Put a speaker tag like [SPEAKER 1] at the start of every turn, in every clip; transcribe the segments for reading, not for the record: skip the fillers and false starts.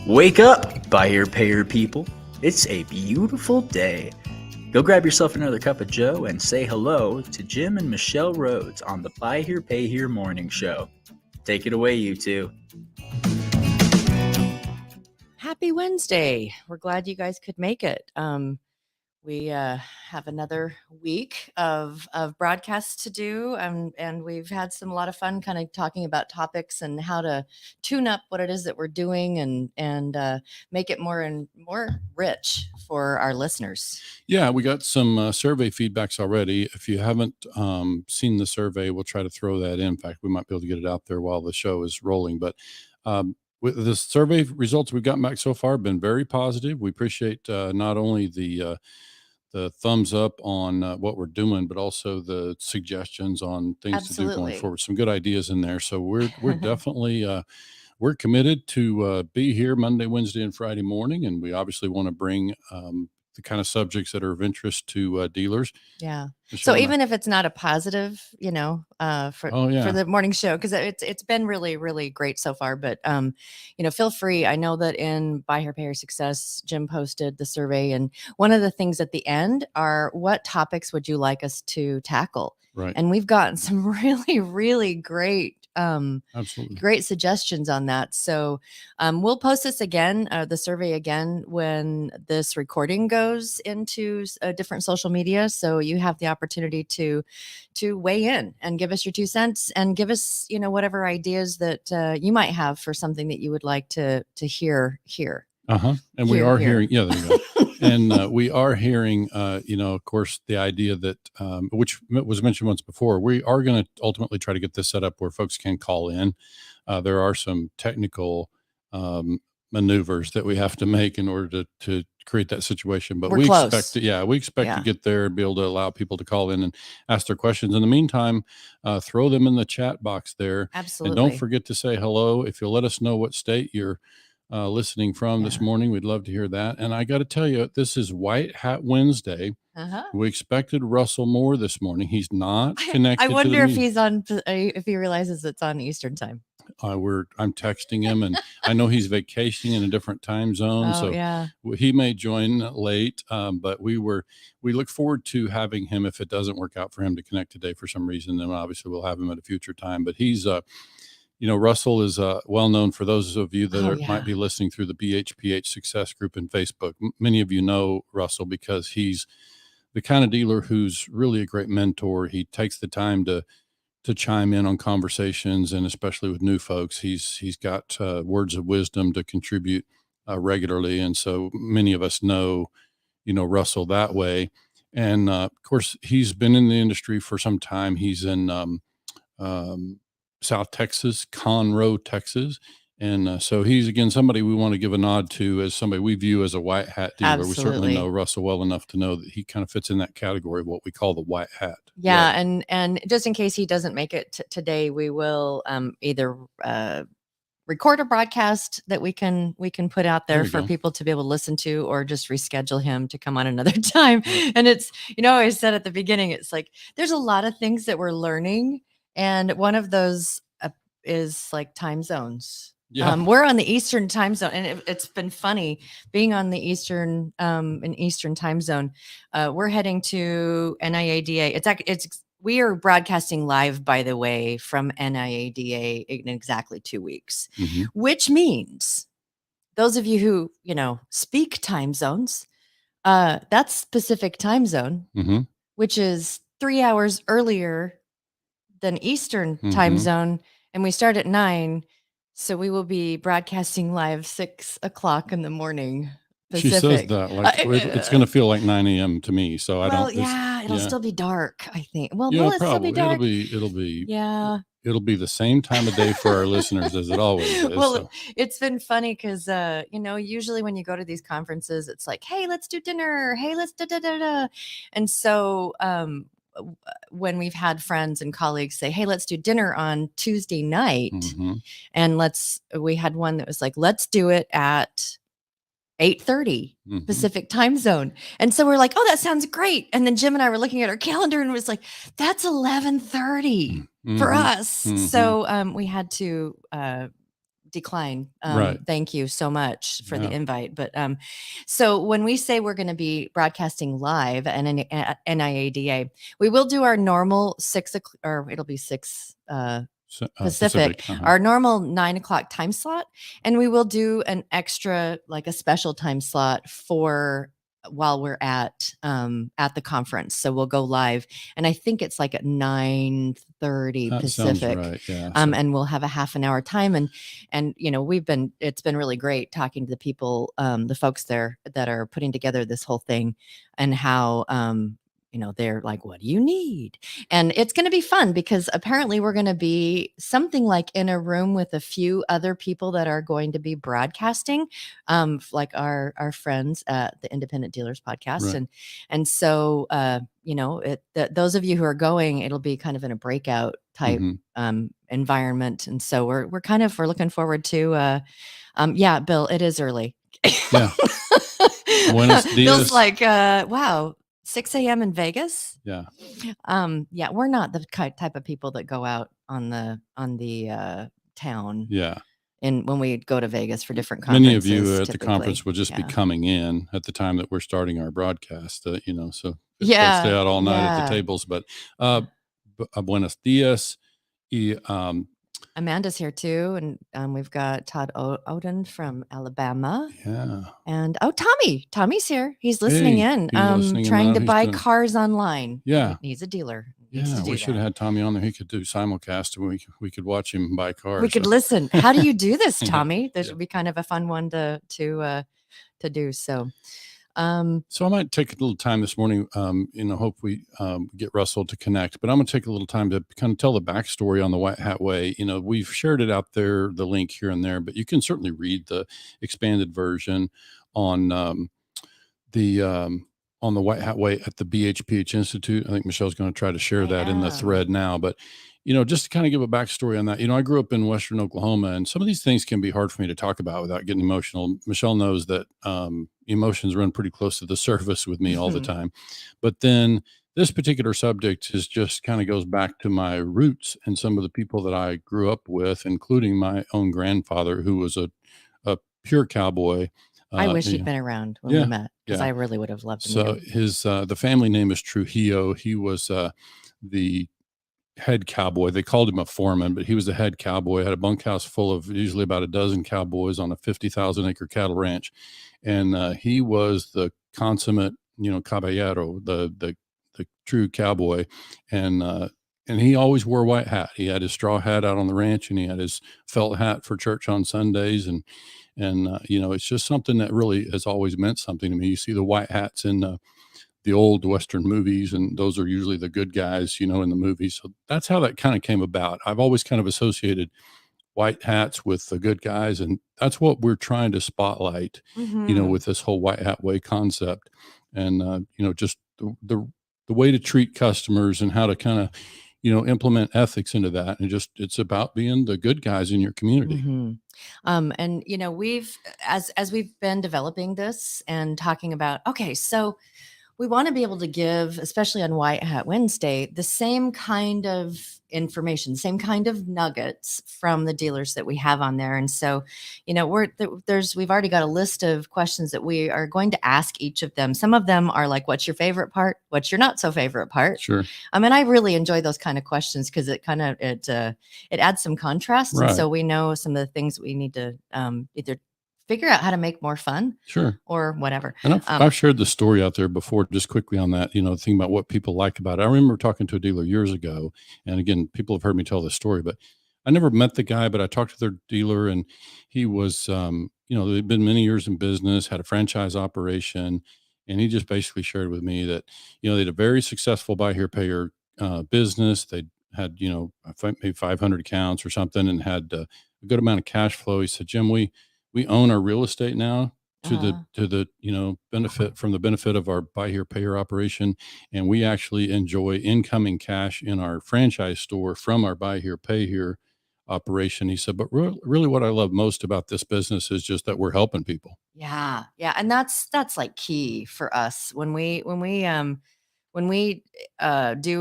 [SPEAKER 1] Wake up, buy here, pay here people. It's a beautiful day. Go grab yourself another cup of joe and say hello to Jim and Michelle Rhodes on the Buy Here, Pay Here morning show. Take it away, you two.
[SPEAKER 2] Happy Wednesday. We're glad you guys could make it. We have another week of broadcasts to do, and we've had a lot of fun kind of talking about topics and how to tune up what it is that we're doing and make it more and more rich for our listeners.
[SPEAKER 3] Yeah, we got some survey feedbacks already. If you haven't seen the survey, we'll try to throw that in. In fact, we might be able to get it out there while the show is rolling. But with the survey results we've gotten back so far have been very positive. We appreciate not only the thumbs up on what we're doing, but also the suggestions on things to do going forward. Some good ideas in there. So we're definitely we're committed to be here Monday, Wednesday, and Friday morning, and we obviously want to bring the kind of subjects that are of interest to dealers.
[SPEAKER 2] Yeah. So even if it's not a positive, for the morning show, because it's been really, really great so far. But feel free. I know that in Buy Here, Pay Here Success, Jim posted the survey, and one of the things at the end are what topics would you like us to tackle?
[SPEAKER 3] Right.
[SPEAKER 2] And we've gotten some really, really great great suggestions on that. So we'll post this again, the survey again, when this recording goes into different social media. So you have the opportunity to weigh in and give us your 2 cents and give us, whatever ideas that you might have for something that you would like to hear here.
[SPEAKER 3] And we are hearing, there you go. And we are hearing, of course, the idea that, which was mentioned once before, we are going to ultimately try to get this set up where folks can call in. There are some technical maneuvers that we have to make in order to create that situation. But we expect to get there and be able to allow people to call in and ask their questions. In the meantime, throw them in the chat box there.
[SPEAKER 2] Absolutely.
[SPEAKER 3] And don't forget to say hello. If you'll let us know what state you're listening from this morning, we'd love to hear that. And I got to tell you, this is White Hat Wednesday. We expected Russell Moore this morning. He's not connected.
[SPEAKER 2] I wonder if he's on, if he realizes it's on Eastern time.
[SPEAKER 3] I'm texting him, and I know he's vacationing in a different time zone, he may join late. But we look forward to having him. If it doesn't work out for him to connect today for some reason, then obviously we'll have him at a future time. But he's Russell is well known for those of you that might be listening through the BHPH Success Group in Facebook. Many of you know Russell because he's the kind of dealer who's really a great mentor. He takes the time to chime in on conversations, and especially with new folks, he's got words of wisdom to contribute regularly. And so many of us know Russell that way. And of course, he's been in the industry for some time. He's in South Texas, Conroe, Texas. And so he's, again, somebody we want to give a nod to as somebody we view as a white hat dealer.
[SPEAKER 2] Absolutely.
[SPEAKER 3] We certainly know Russell well enough to know that he kind of fits in that category of what we call the white hat.
[SPEAKER 2] Yeah. And just in case he doesn't make it today, we will either record a broadcast that we can put out there for people to be able to listen to, or just reschedule him to come on another time. And it's, I said at the beginning, it's like, there's a lot of things that we're learning. And one of those is like time zones.
[SPEAKER 3] Yeah.
[SPEAKER 2] We're on the Eastern time zone, and it's been funny being on the Eastern time zone. We're heading to NIADA. We are broadcasting live, by the way, from NIADA in exactly 2 weeks, which means those of you who, speak time zones, that's Pacific time zone, which is 3 hours earlier than Eastern time zone. And we start at 9. So we will be broadcasting live 6 o'clock in the morning. Pacific.
[SPEAKER 3] She says that like it's going to feel like 9 a.m. to me. So
[SPEAKER 2] it'll still be dark, I think. Well, will it still be dark?
[SPEAKER 3] It'll be the same time of day for our listeners as it always is.
[SPEAKER 2] Well, it's been funny because, usually when you go to these conferences, it's like, hey, let's do dinner. Hey, let's da-da-da-da. And so when we've had friends and colleagues say, hey, let's do dinner on Tuesday night. And we had one that was like, let's do it at 8:30 Pacific time zone. And so we're like, oh, that sounds great. And then Jim and I were looking at our calendar and was like, that's 11:30 for us. So we had to decline.
[SPEAKER 3] Right.
[SPEAKER 2] Thank you so much for the invite. But so when we say we're going to be broadcasting live at NIADA, we will do our normal 6 o'clock, or it'll be 6 Pacific, our normal 9 o'clock time slot, and we will do an extra, like a special time slot for while we're at the conference. So we'll go live, and I think it's like at 9:30 Pacific.
[SPEAKER 3] Right. Yeah.
[SPEAKER 2] And we'll have a half an hour time, and it's been really great talking to the people, the folks there that are putting together this whole thing, and how they're like, what do you need? And it's going to be fun because apparently we're going to be something like in a room with a few other people that are going to be broadcasting, like our friends at the Independent Dealers Podcast.
[SPEAKER 3] Right.
[SPEAKER 2] And so, those of you who are going, it'll be kind of in a breakout type environment. And so we're looking forward to, Bill, it is early.
[SPEAKER 3] Yeah. Buenos dias.
[SPEAKER 2] Bill's like, wow. 6 a.m. in Vegas.
[SPEAKER 3] Yeah.
[SPEAKER 2] We're not the type of people that go out on the town.
[SPEAKER 3] Yeah.
[SPEAKER 2] And when we go to Vegas for different conferences.
[SPEAKER 3] Many of you at the conference will just be coming in at the time that we're starting our broadcast, so stay out all night at the tables. But buenos dias.
[SPEAKER 2] Amanda's here too, and we've got Todd Oden from Alabama.
[SPEAKER 3] Yeah.
[SPEAKER 2] And Tommy's here. He's listening in. Trying to buy cars online.
[SPEAKER 3] Yeah.
[SPEAKER 2] He's a dealer.
[SPEAKER 3] Yeah, we should have had Tommy on there. He could do simulcast, and we could watch him buy cars.
[SPEAKER 2] We could listen. How do you do this, Tommy? This would be kind of a fun one to do. So
[SPEAKER 3] I might take a little time this morning, hope we get Russell to connect, but I'm going to take a little time to kind of tell the backstory on the White Hat Way. We've shared it out there, the link here and there, but you can certainly read the expanded version on the White Hat Way at the BHPH Institute. I think Michelle's going to try to share that in the thread now, but just to kind of give a backstory on that, I grew up in Western Oklahoma, and some of these things can be hard for me to talk about without getting emotional. Michelle knows that emotions run pretty close to the surface with me all the time. But then this particular subject is just kind of goes back to my roots and some of the people that I grew up with, including my own grandfather, who was a pure cowboy.
[SPEAKER 2] I wish he'd been around when we met, because I really would have loved to meet him.
[SPEAKER 3] His the family name is Trujillo. He was the head cowboy. They called him a foreman, but he was the head cowboy. Had a bunkhouse full of usually about a dozen cowboys on a 50,000 acre cattle ranch, and he was the consummate, caballero, the true cowboy, and he always wore a white hat. He had his straw hat out on the ranch, and he had his felt hat for church on Sundays, and it's just something that really has always meant something to me. You see the white hats in the old Western movies, and those are usually the good guys, in the movies. So that's how that kind of came about. I've always kind of associated white hats with the good guys, and that's what we're trying to spotlight, with this whole White Hat Way concept, and just the way to treat customers and how to kind of implement ethics into that, and it's about being the good guys in your community.
[SPEAKER 2] And we've as we've been developing this and talking about, so we want to be able to give, especially on White Hat Wednesday, the same kind of information, same kind of nuggets from the dealers that we have on there. And so, we've already got a list of questions that we are going to ask each of them. Some of them are like, what's your favorite part? What's your not so favorite part?
[SPEAKER 3] Sure.
[SPEAKER 2] I really enjoy those kind of questions because it kind of, it adds some contrast.
[SPEAKER 3] Right.
[SPEAKER 2] And so we know some of the things we need to either figure out how to make more fun,
[SPEAKER 3] sure,
[SPEAKER 2] or whatever.
[SPEAKER 3] And I've shared the story out there before, just quickly on that, thinking about what people like about it. I remember talking to a dealer years ago, and again, people have heard me tell this story, but I never met the guy, but I talked to their dealer, and he was, they'd been many years in business, had a franchise operation, and he just basically shared with me that, they had a very successful buy here, pay here business. They had, maybe 500 accounts or something, and had a good amount of cash flow. He said, Jim, we own our real estate now to the benefit of our buy here, pay here operation. And we actually enjoy incoming cash in our franchise store from our buy here, pay here operation. He said, but really what I love most about this business is just that we're helping people.
[SPEAKER 2] Yeah. And that's like key for us when we do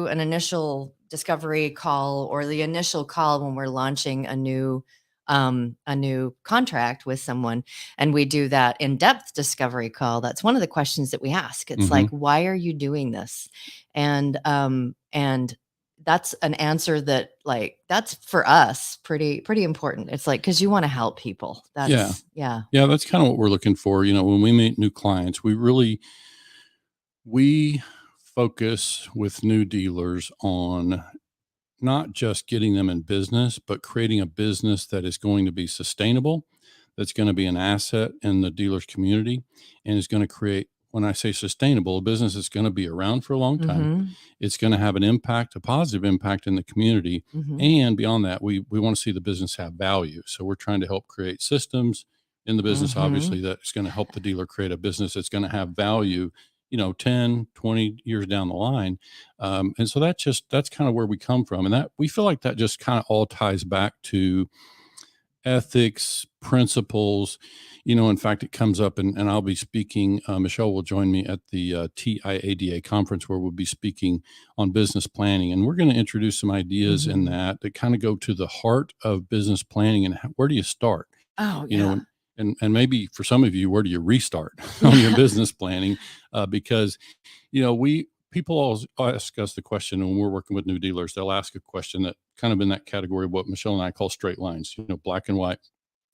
[SPEAKER 2] an initial discovery call, or the initial call when we're launching a new a new contract with someone, and we do that in-depth discovery call, that's one of the questions that we ask. It's like, why are you doing this? And that's an answer that, like, that's for us pretty important. It's like, because you want to help people. That's
[SPEAKER 3] yeah. That's kind of what we're looking for. When we meet new clients, we focus with new dealers on not just getting them in business, but creating a business that is going to be sustainable, that's going to be an asset in the dealer's community, and is going to create, when I say sustainable, a business that's going to be around for a long time. It's going to have an impact, a positive impact in the community. And beyond that, we want to see the business have value. So we're trying to help create systems in the business, obviously, that's going to help the dealer create a business that's going to have value, 10, 20 years down the line. And so that's kind of where we come from. And that we feel like that just kind of all ties back to ethics, principles. In fact, it comes up, and I'll be speaking. Michelle will join me at the TIADA conference, where we'll be speaking on business planning. And we're going to introduce some ideas in that kind of go to the heart of business planning and where do you start?
[SPEAKER 2] Oh, yeah.
[SPEAKER 3] And maybe for some of you, where do you restart on your business planning? Because, people always ask us the question when we're working with new dealers. They'll ask a question that kind of in that category of what Michelle and I call straight lines, black and white.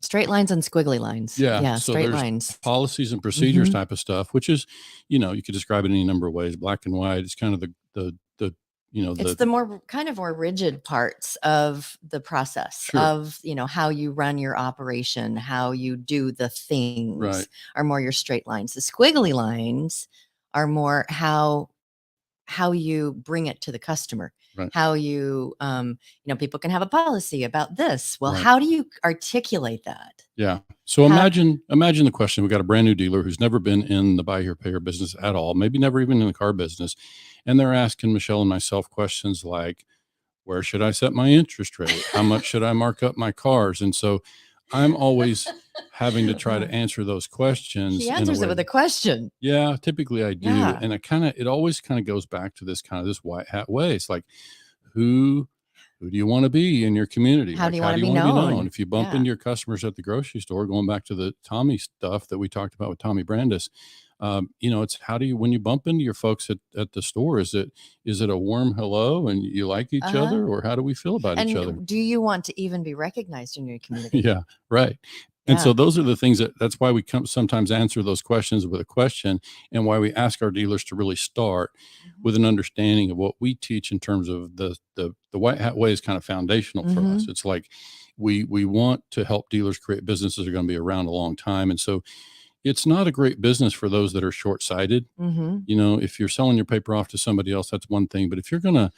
[SPEAKER 2] Straight lines and squiggly lines. Yeah,
[SPEAKER 3] so
[SPEAKER 2] straight lines.
[SPEAKER 3] Policies and procedures type of stuff, which is, you could describe it any number of ways. Black and white is kind of the
[SPEAKER 2] it's the more kind of more rigid parts of the process of, how you run your operation, how you do the things are more your straight lines. The squiggly lines are more how you bring it to the customer, how you, people can have a policy about this. Well, how do you articulate that?
[SPEAKER 3] Yeah. So imagine the question. We got a brand new dealer who's never been in the buy here, pay here business at all, maybe never even in the car business. And they're asking Michelle and myself questions like, where should I set my interest rate? How much should I mark up my cars? And so I'm always having to try to answer those questions.
[SPEAKER 2] He answers it with a question.
[SPEAKER 3] Yeah, typically I do. Yeah. And it always kind of goes back to this white hat way. It's like, who do you want to be in your community?
[SPEAKER 2] How do you want to be known?
[SPEAKER 3] If you bump into your customers at the grocery store, going back to the Tommy stuff that we talked about with Tommy Brandis, it's when you bump into your folks at the store, is it a warm hello and you like each other, or how do we feel about each other?
[SPEAKER 2] Do you want to even be recognized in your community?
[SPEAKER 3] Yeah, right. And so those are the things that's why we sometimes answer those questions with a question, and why we ask our dealers to really start with an understanding of what we teach in terms of the white hat way is kind of foundational for us. It's like we want to help dealers create businesses that are going to be around a long time. And so it's not a great business for those that are short-sighted. If you're selling your paper off to somebody else, that's one thing. But if you're going to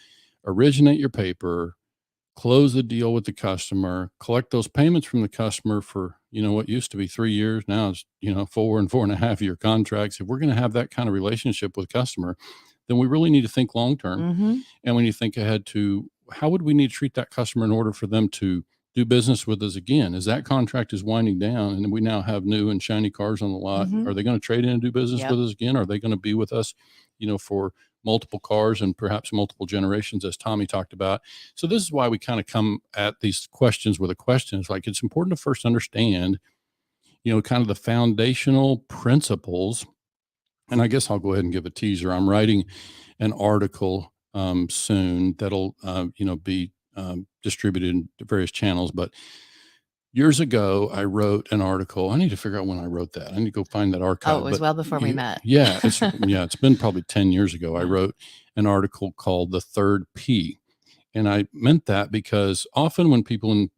[SPEAKER 3] originate your paper, close the deal with the customer, collect those payments from the customer for, what used to be 3 years, now it's, 4 and 4.5 year contracts. If we're going to have that kind of relationship with customer, then we really need to think long-term. And when you think ahead to how would we need to treat that customer in order for them to do business with us again, as that contract is winding down and we now have new and shiny cars on the lot, are they going to trade in and do business with us again? Are they going to be with us, for multiple cars and perhaps multiple generations, as Tommy talked about? So this is why we kind of come at these questions with a question. It's like, it's important to first understand, kind of the foundational principles. And I guess I'll go ahead and give a teaser. I'm writing an article soon that'll, be distributed in various channels. But years ago, I wrote an article. I need to figure out when I wrote that. I need to go find that archive.
[SPEAKER 2] Oh, it was well before we met.
[SPEAKER 3] Yeah. It's been probably 10 years ago. I wrote an article called The Third P. And I meant that because often when people in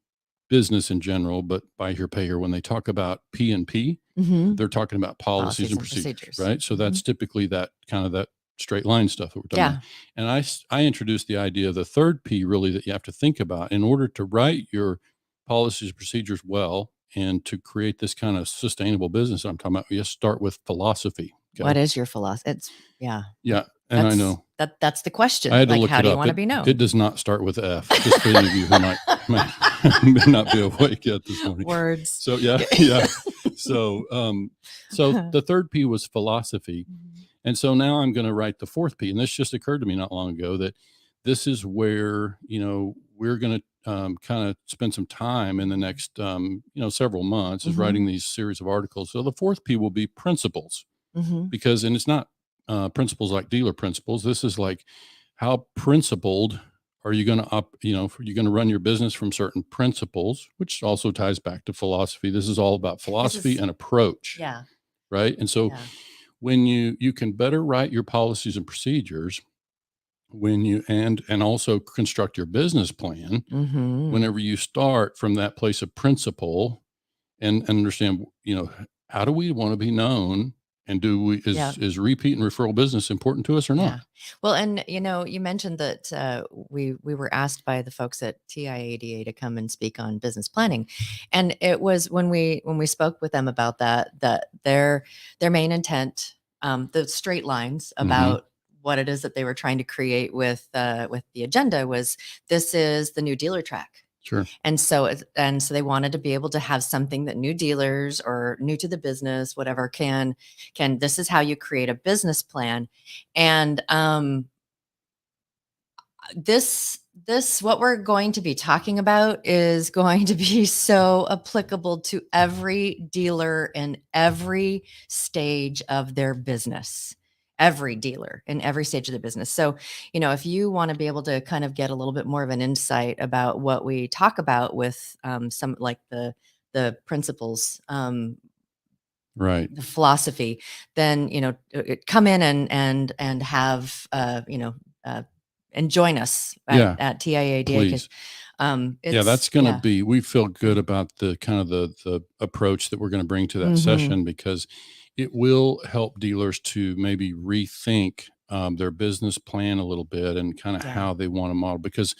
[SPEAKER 3] business in general, but buy here, pay here, when they talk about P and P, they're talking about policies and procedures, right? So that's typically that kind of that straight line stuff that we're talking about. And I introduced the idea of the third P, really, that you have to think about in order to write your policies and procedures well and to create this kind of sustainable business I'm talking about. You start with philosophy.
[SPEAKER 2] Okay? What is your philosophy?
[SPEAKER 3] Yeah. And I know
[SPEAKER 2] that's the question.
[SPEAKER 3] I had to look
[SPEAKER 2] how
[SPEAKER 3] it
[SPEAKER 2] do you
[SPEAKER 3] up.
[SPEAKER 2] want to be known?
[SPEAKER 3] It does not start with F. Just for any of you who may not be awake yet this morning.
[SPEAKER 2] Words.
[SPEAKER 3] So yeah. So the third P was philosophy. And so now I'm going to write the fourth P. And this just occurred to me not long ago that this is where, we're going to kind of spend some time in the next, several months is
[SPEAKER 2] Mm-hmm.
[SPEAKER 3] writing these series of articles. So the fourth P will be principles,
[SPEAKER 2] Mm-hmm.
[SPEAKER 3] because, and it's not principles like dealer principles. This is like, how principled are you going to you're going to run your business from certain principles, which also ties back to philosophy. This is all about philosophy and approach.
[SPEAKER 2] Yeah.
[SPEAKER 3] Right. And so when you can better write your policies and procedures, when you and also construct your business plan, whenever you start from that place of principle and understand, how do we want to be known, and is repeat and referral business important to us or not?
[SPEAKER 2] Well, and you mentioned that we were asked by the folks at TIADA to come and speak on business planning, and it was when we spoke with them about that their main intent, the straight lines about what it is that they were trying to create with the agenda was, this is the new dealer track.
[SPEAKER 3] Sure.
[SPEAKER 2] And so they wanted to be able to have something that new dealers or new to the business, whatever, can, this is how you create a business plan. And this what we're going to be talking about is going to be so applicable to every dealer in every stage of their business. Every dealer in every stage of the business. So, if you want to be able to kind of get a little bit more of an insight about what we talk about with some like the principles,
[SPEAKER 3] right,
[SPEAKER 2] the philosophy, then come in and have and join us at TIADA.
[SPEAKER 3] Please. That's going to be. We feel good about the kind of the approach that we're going to bring to that session, because it will help dealers to maybe rethink their business plan a little bit, and kind of how they want to model, because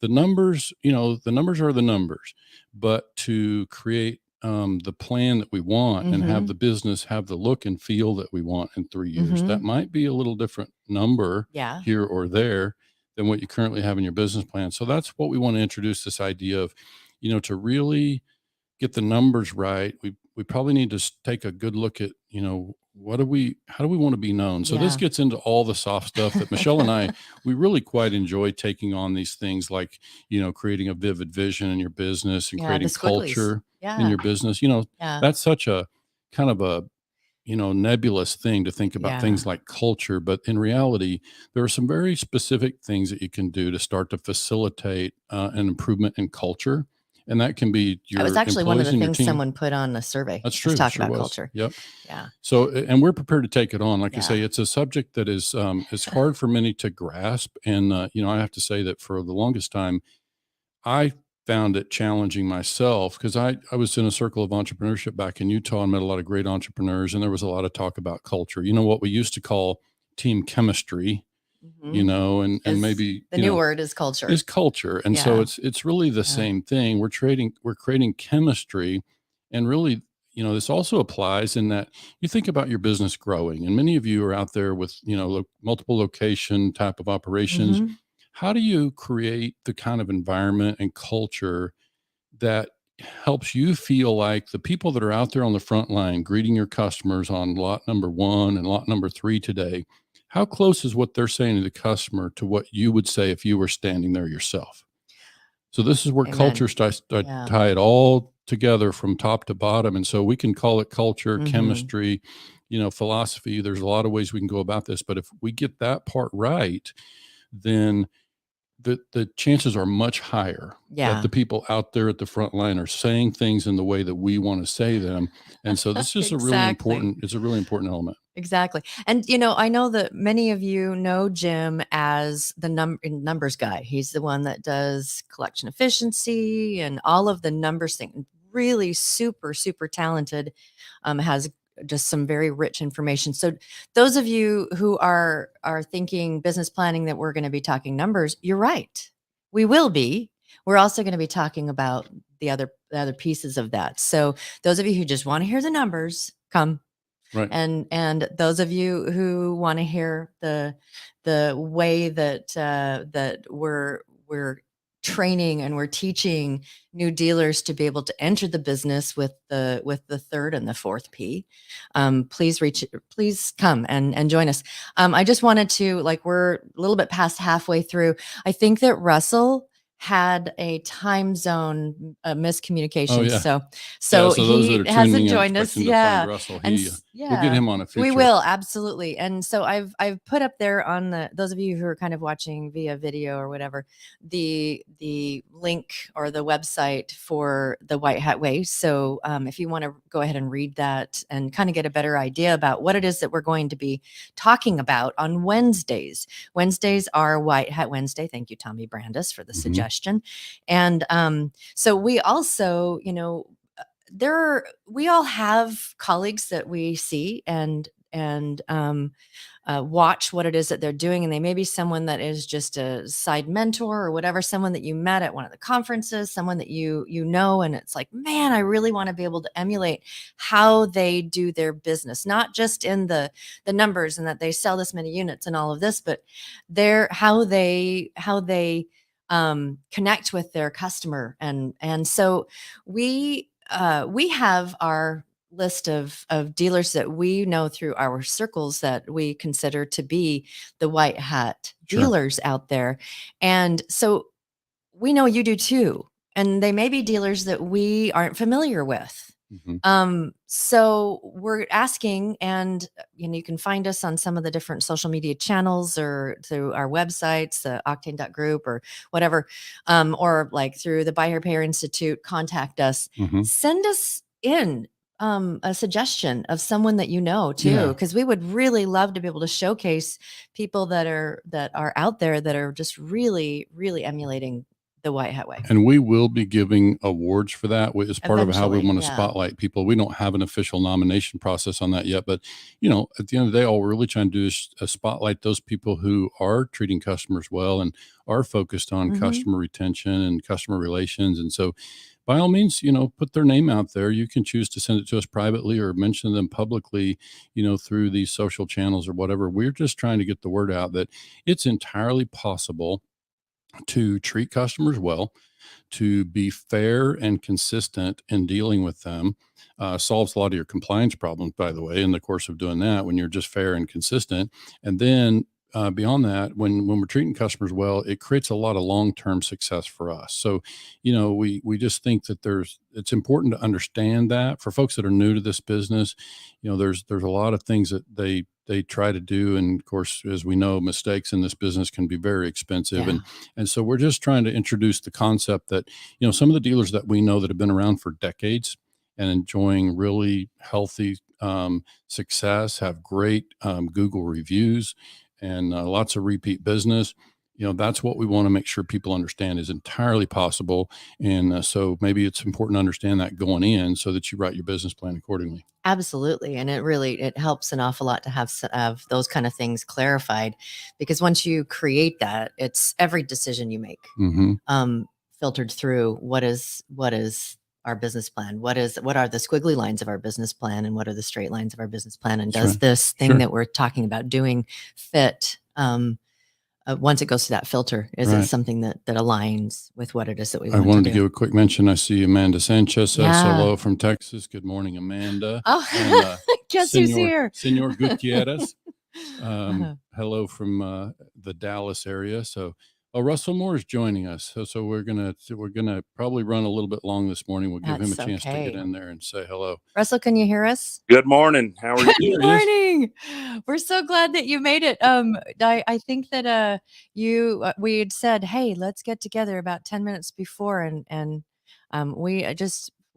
[SPEAKER 3] the numbers, the numbers are the numbers, but to create the plan that we want and have the business have the look and feel that we want in 3 years, that might be a little different number here or there than what you currently have in your business plan. So that's what we want to introduce, this idea of, to really get the numbers right. We probably need to take a good look at, how do we want to be known? So this gets into all the soft stuff that Michelle and I, we really quite enjoy taking on these things, like, creating a vivid vision in your business and creating culture in your business. That's such a kind of a, nebulous thing to think about things like culture. But in reality, there are some very specific things that you can do to start to facilitate an improvement in culture. And that can be your. That was actually one of the things
[SPEAKER 2] someone put on a survey.
[SPEAKER 3] That's true.
[SPEAKER 2] Talk about culture.
[SPEAKER 3] Yep.
[SPEAKER 2] Yeah.
[SPEAKER 3] So, and we're prepared to take it on. Like I say, it's a subject that is, it's hard for many to grasp. And, I have to say that for the longest time, I found it challenging myself, because I was in a circle of entrepreneurship back in Utah and met a lot of great entrepreneurs. And there was a lot of talk about culture, what we used to call team chemistry. And maybe
[SPEAKER 2] the new word is culture.
[SPEAKER 3] And so it's really the same thing. We're creating chemistry. And really, this also applies in that you think about your business growing, and many of you are out there with, multiple location type of operations. How do you create the kind of environment and culture that helps you feel like the people that are out there on the front line greeting your customers on lot number 1 and lot number 3 today, how close is what they're saying to the customer to what you would say if you were standing there yourself? So this is where culture starts to tie it all together from top to bottom. And so we can call it culture, chemistry, philosophy. There's a lot of ways we can go about this, but if we get that part right, then the chances are much higher that the people out there at the front line are saying things in the way that we want to say them. And so this is a really important element.
[SPEAKER 2] Exactly. And, I know that many of you know Jim as the numbers guy. He's the one that does collection efficiency and all of the numbers thing. Really super, super talented, has just some very rich information. So those of you who are thinking business planning that we're going to be talking numbers, you're right. We will be. We're also going to be talking about the other pieces of that. So those of you who just want to hear the numbers, come.
[SPEAKER 3] Right.
[SPEAKER 2] And those of you who want to hear the way that that we're training and we're teaching new dealers to be able to enter the business with the third and the fourth P, please come and join us. I just wanted to, we're a little bit past halfway through. I think that Russell had a time zone miscommunication.
[SPEAKER 3] Oh, yeah.
[SPEAKER 2] So
[SPEAKER 3] those that
[SPEAKER 2] he
[SPEAKER 3] are
[SPEAKER 2] hasn't
[SPEAKER 3] tuning in
[SPEAKER 2] joined us.
[SPEAKER 3] expecting to find Russell, we'll get him on a future.
[SPEAKER 2] We will, absolutely. And so I've put up there on those of you who are kind of watching via video or whatever, the link or the website for the White Hat Way. So if you want to go ahead and read that and kind of get a better idea about what it is that we're going to be talking about on Wednesdays. Wednesdays are White Hat Wednesday. Thank you, Tommy Brandis, for the suggestion. And so we also, we all have colleagues that we see and watch what it is that they're doing. And they may be someone that is just a side mentor or whatever, someone that you met at one of the conferences, someone that you know, and it's like, man, I really want to be able to emulate how they do their business, not just in the numbers and that they sell this many units and all of this, but how they connect with their customer. And so we have our list of dealers that we know through our circles that we consider to be the white hat dealers out there. And so we know you do too. And they may be dealers that we aren't familiar with. So we're asking, and you can find us on some of the different social media channels or through our websites, the octane.group or whatever, or like through the Buy Here Pay Here Institute, contact us, send us in a suggestion of someone that you know too, because we would really love to be able to showcase people that are out there that are just really, really emulating the White Hat Way.
[SPEAKER 3] And we will be giving awards for that as part of how we want to spotlight people. We don't have an official nomination process on that yet, but at the end of the day, all we're really trying to do is spotlight those people who are treating customers well and are focused on customer retention and customer relations. And so by all means, put their name out there. You can choose to send it to us privately or mention them publicly, through these social channels or whatever. We're just trying to get the word out that it's entirely possible to treat customers well, to be fair and consistent in dealing with them. Solves a lot of your compliance problems, by the way, in the course of doing that, when you're just fair and consistent. And then beyond that, when we're treating customers well, it creates a lot of long-term success for us. So, we just think that it's important to understand that for folks that are new to this business. There's a lot of things that they try to do. And of course, as we know, mistakes in this business can be very expensive. And so we're just trying to introduce the concept that, some of the dealers that we know that have been around for decades and enjoying really healthy success, have great Google reviews and lots of repeat business. That's what we want to make sure people understand is entirely possible. And so maybe it's important to understand that going in so that you write your business plan accordingly.
[SPEAKER 2] Absolutely. And it helps an awful lot to have those kind of things clarified, because once you create that, it's every decision you make filtered through what is our business plan, what are the squiggly lines of our business plan, and what are the straight lines of our business plan, and does this thing that we're talking about doing fit once it goes to that filter? Is it something that aligns with what it is that we want to do?
[SPEAKER 3] I wanted to give a quick mention. I see Amanda Sanchez says hello from Texas. Good morning, Amanda.
[SPEAKER 2] Oh, and, guess who's here?
[SPEAKER 3] Senor Gutierrez. Hello from the Dallas area. So Russell Moore is joining us. So we're gonna probably run a little bit long this morning. We'll give him a chance to get in there and say hello.
[SPEAKER 2] Russell, can you hear us?
[SPEAKER 4] Good morning. How are you?
[SPEAKER 2] Good morning. We're so glad that you made it. I think that we had said, hey, let's get together about 10 minutes before, and we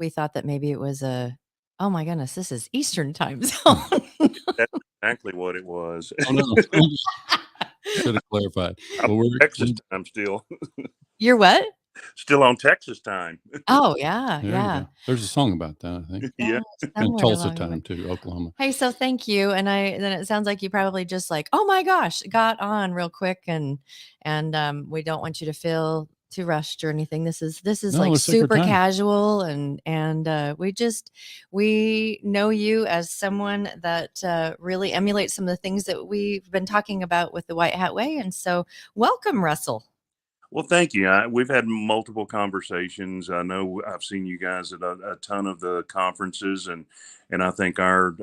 [SPEAKER 2] thought that maybe it was oh my goodness, this is Eastern time zone.
[SPEAKER 4] That's exactly what it was.
[SPEAKER 3] Oh, no. Should have clarified.
[SPEAKER 4] Well, we're Texas time still.
[SPEAKER 2] You're what?
[SPEAKER 4] Still on Texas time.
[SPEAKER 2] Oh yeah.
[SPEAKER 3] There's a song about that, I think.
[SPEAKER 4] Yeah.
[SPEAKER 3] And Tulsa time too, Oklahoma.
[SPEAKER 2] Hey, so thank you. And then it sounds like you probably just like, oh my gosh, got on real quick, and we don't want you to feel too rushed or anything. This is like super casual, and we know you as someone that really emulates some of the things that we've been talking about with the White Hat Way. And so welcome, Russell.
[SPEAKER 4] Well, thank you. We've had multiple conversations. I know I've seen you guys at a ton of the conferences, and I think our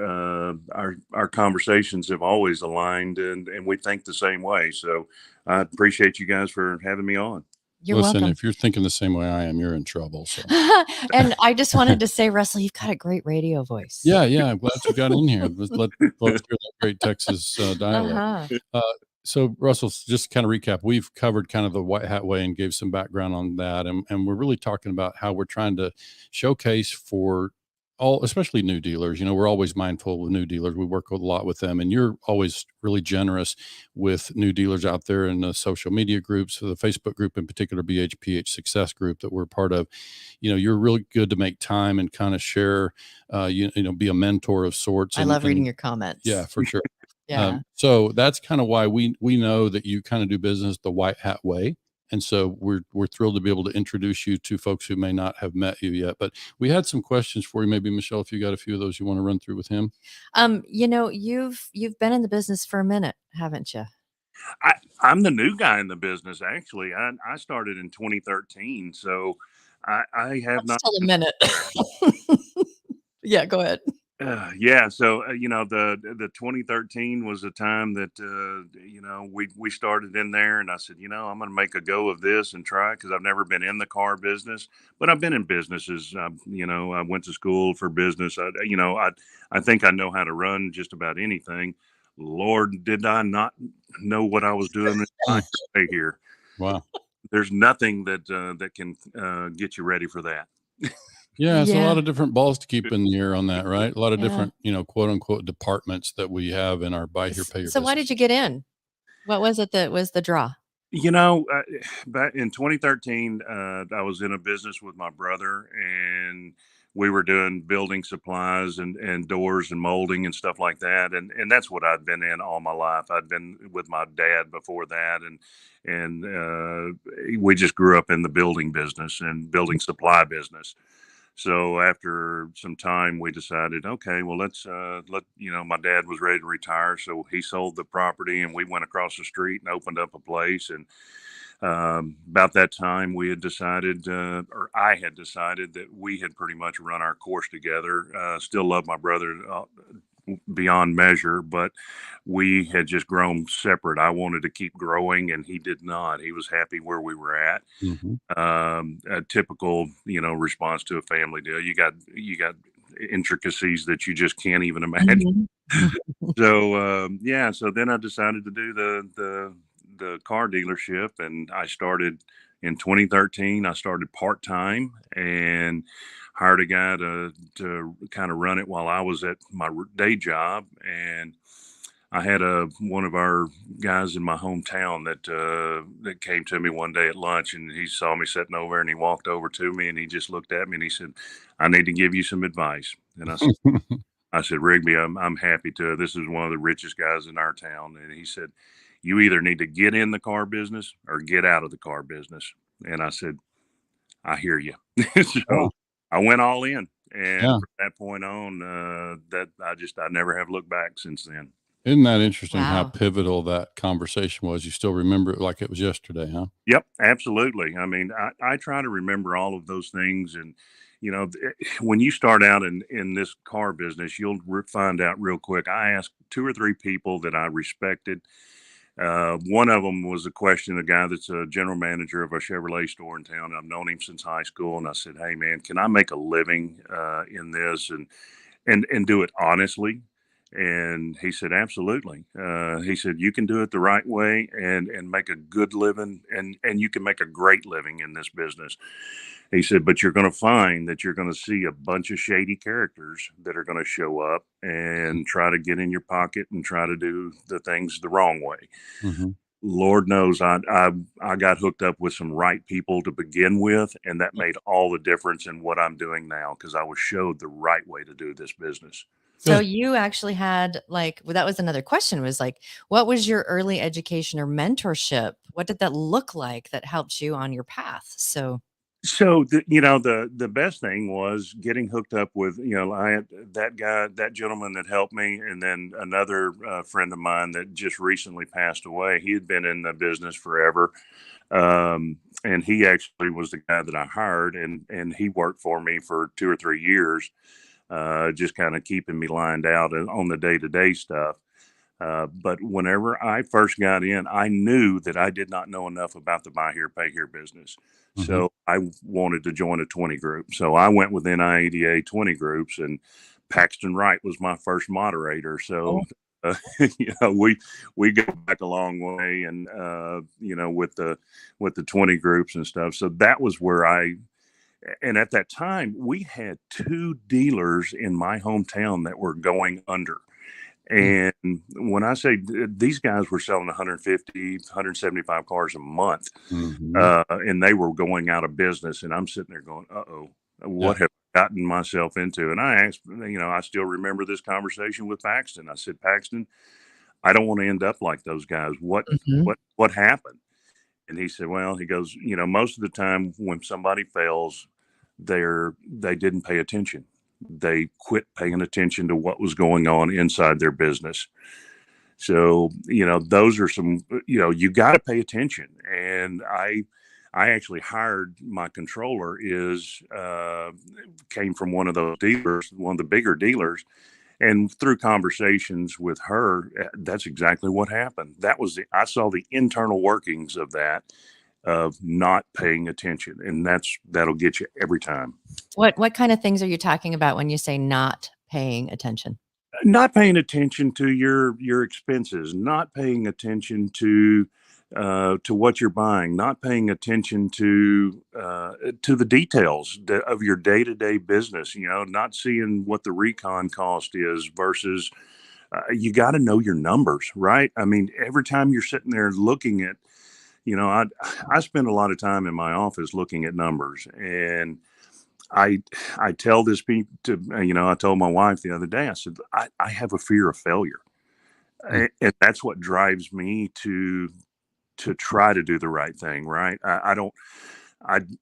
[SPEAKER 4] conversations have always aligned, and we think the same way. So I appreciate you guys for having me on.
[SPEAKER 2] You're
[SPEAKER 3] Listen,
[SPEAKER 2] welcome.
[SPEAKER 3] if you're thinking the same way I am, you're in trouble. So.
[SPEAKER 2] And I just wanted to say, Russell, you've got a great radio voice.
[SPEAKER 3] Yeah. I'm glad you got in here. Let folks hear that great Texas dialect. So Russell, just kind of recap, we've covered kind of the White Hat Way and gave some background on that. And we're really talking about how we're trying to showcase for all, especially new dealers. We're always mindful of new dealers. We work a lot with them, and you're always really generous with new dealers out there in the social media groups, the Facebook group in particular, BHPH Success Group that we're part of. You're really good to make time and kind of share, be a mentor of sorts.
[SPEAKER 2] I love reading your comments.
[SPEAKER 3] Yeah, for sure.
[SPEAKER 2] Yeah.
[SPEAKER 3] So that's kind of why we know that you kind of do business the White Hat Way. And so we're thrilled to be able to introduce you to folks who may not have met you yet. But we had some questions for you. Maybe Michelle, if you got a few of those you want to run through with him.
[SPEAKER 2] You've been in the business for a minute, haven't you?
[SPEAKER 4] I'm the new guy in the business. Actually, I started in 2013, so I have not.
[SPEAKER 2] Still a minute. Yeah, go ahead.
[SPEAKER 4] Yeah, so the 2013 was a time that we started in there, and I said, I'm going to make a go of this and try, because I've never been in the car business, but I've been in businesses. I went to school for business. I think I know how to run just about anything. Lord, did I not know what I was doing here?
[SPEAKER 3] Wow.
[SPEAKER 4] There's nothing that can get you ready for that.
[SPEAKER 3] Yeah, it's a lot of different balls to keep in the air on that, right? A lot of different, quote unquote departments that we have in our buy here, pay here.
[SPEAKER 2] So why did you get in? What was it that was the draw?
[SPEAKER 4] Back in 2013, I was in a business with my brother, and we were doing building supplies and doors and molding and stuff like that. And that's what I'd been in all my life. I'd been with my dad before that. And we just grew up in the building business and building supply business. So after some time, we decided, okay, well, let's my dad was ready to retire, so he sold the property, and we went across the street and opened up a place. And about that time, we had decided, or I had decided, that we had pretty much run our course together. Still love my brother beyond measure, but we had just grown separate. I wanted to keep growing, and he did not. He was happy where we were at. A typical, response to a family deal. You got intricacies that you just can't even imagine. So then I decided to do the car dealership, and I started in 2013. I started part-time and hired a guy to kind of run it while I was at my day job. And I had one of our guys in my hometown that came to me one day at lunch, and he saw me sitting over, and he walked over to me, and he just looked at me, and he said, "I need to give you some advice." And I said, "Rigby, I'm happy to. This is one of the richest guys in our town." And he said, "You either need to get in the car business or get out of the car business." And I said, "I hear you." So I went all in, and from that point on, I never have looked back since then.
[SPEAKER 3] Isn't that interesting how pivotal that conversation was? You still remember it like it was yesterday, huh?
[SPEAKER 4] Yep, absolutely. I mean, I try to remember all of those things. And, when you start out in this car business, you'll find out real quick. I asked 2 or 3 people that I respected. One of them was a guy that's a general manager of a Chevrolet store in town. I've known him since high school. And I said, "Hey, man, can I make a living in this and do it honestly?" And he said, "Absolutely." He said, "You can do it the right way and make a good living, and you can make a great living in this business." He said, "But you're going to find that you're going to see a bunch of shady characters that are going to show up and try to get in your pocket and try to do the things the wrong way." Lord knows I got hooked up with some right people to begin with, and that made all the difference in what I'm doing now, because I was showed the right way to do this business.
[SPEAKER 2] So you actually had that was another question, was what was your early education or mentorship? What did that look like that helped you on your path? So
[SPEAKER 4] the best thing was getting hooked up with, I had that gentleman that helped me. And then another friend of mine that just recently passed away. He had been in the business forever. And he actually was the guy that I hired, and he worked for me for 2 or 3 years, just kind of keeping me lined out on the day-to-day stuff. But whenever I first got in, I knew that I did not know enough about the buy here, pay here business.
[SPEAKER 3] Mm-hmm.
[SPEAKER 4] So I wanted to join a 20 group. So I went with NIADA 20 groups, and Paxton Wright was my first moderator. So, we go back a long way, and, with the 20 groups and stuff. So that was where and at that time, we had 2 dealers in my hometown that were going under. And when I say these guys were selling 150, 175 cars a month,
[SPEAKER 3] Mm-hmm.
[SPEAKER 4] and they were going out of business, and I'm sitting there going, "Uh-oh, what have I gotten myself into?" And I asked, I still remember this conversation with Paxton. I said, "Paxton, I don't want to end up like those guys.
[SPEAKER 2] Mhm.
[SPEAKER 4] What happened?" And he said, "Well," he goes, most of the time when somebody fails, they didn't pay attention. They quit paying attention to what was going on inside their business. So, those are some, you got to pay attention. And I actually hired my controller came from one of those dealers, one of the bigger dealers. And through conversations with her, that's exactly what happened. I saw the internal workings of that, of not paying attention. And that'll get you every time.
[SPEAKER 2] What kind of things are you talking about when you say not paying attention?
[SPEAKER 4] Not paying attention to your expenses, not paying attention to what you're buying, not paying attention to the details of your day to day business. Not seeing what the recon cost is versus you got to know your numbers, right? I mean, every time you're sitting there looking at, I spend a lot of time in my office looking at numbers, and I tell this to, I told my wife the other day, I said, I have a fear of failure. And that's what drives me to try to do the right thing. Right. I don't,